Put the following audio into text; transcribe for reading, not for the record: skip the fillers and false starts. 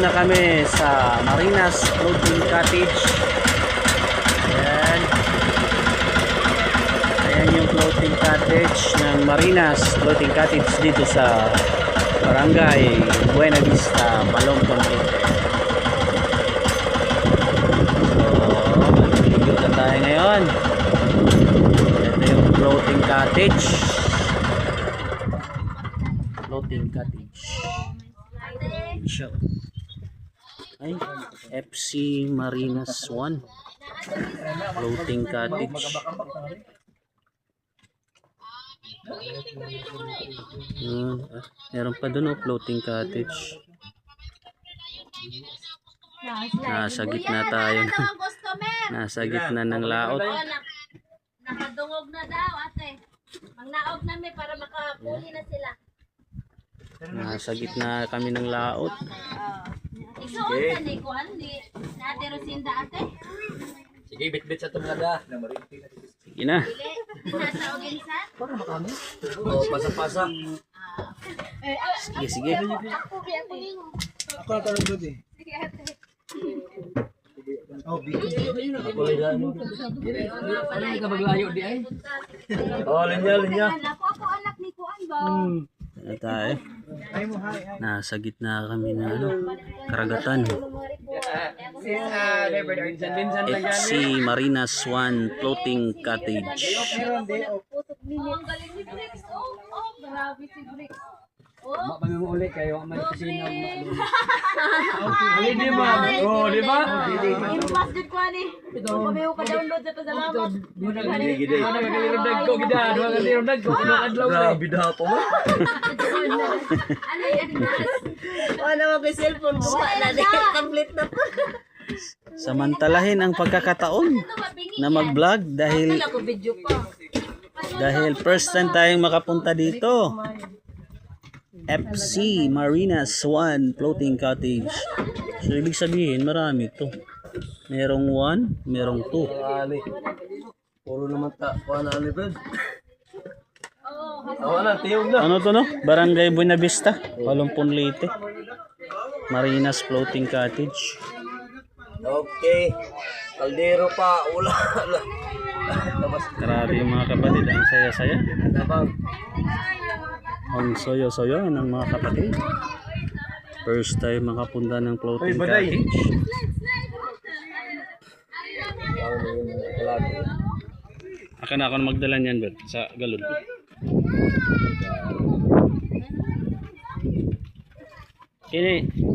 na kami sa Marinas Floating Cottage. Ayan. Ayan yung floating cottage ng Marinas Floating Cottage dito sa Barangay Buena Vista, Malongkon City. So, video na tayo ngayon. Ito yung floating cottage. Floating cottage. Show. Ay, FC Marinas 1 floating cottage. Meron pa doon floating cottage. Nasa gitna tayo. Nasa gitna ng laot. Nakadungog na daw, ate. Magnaog na may para makapuli na sila. Nasa gitna kami ng laot. Isuot ka ni Kuan, di Ate Rosinda, ate. Sige, bit-bit sa tumada. Sige na. Dili, nasa oginsan. Oo, pasa-pasa. Sige, sige. Ako, biya ko. Ako na tanong doon eh. Sige, ate. Oh, bigyan. Ako lang yan. Ano ka maglayo di ay? Oo, linya. Ako anak ni Kuan ba? Ano tayo? Ay mo, hi. Nasa gitna kami ng karagatan. FC Marinas 1 floating cottage. Meron din. Oh, Oh, ang galing ni Bricks. Oh, grabe si Bricks. Oh, Mapami mo ulit kayo. May kusina. Ali di ba? Oo, di ba? impas din ko ani. Pabiho ka download sa pasalamat. Ko gida. Dua kali rundag ko. Adlaw. Grabe dato mo. Ano yan, guys? Wala mo kay cellphone ko na di complete na po. Samantalahin ang pagkakataon Ito mabingi na mag-vlog dahil Ako video pa. first time tayong makapunta dito. FC Marinas 1 floating cottage. So ibig sabihin marami to. Merong 1, merong 2. Ali. Puro naman ta. Kuha na ali, Fred. Oh, Awa na, tiyog na. Ano to no? Barangay Buena Vista, Palumpon Leyte. Marinas floating cottage. Okay. Kaldero pa. Ula. Tapos. Grabe yung mga kapatid, ang saya-saya. Tabang. Ang soyo-soyo ng mga kapatid. First time makapunta ng floating baday. cottage. Akan ako na magdala niyan, Bert, sa galon. Kini, Bert.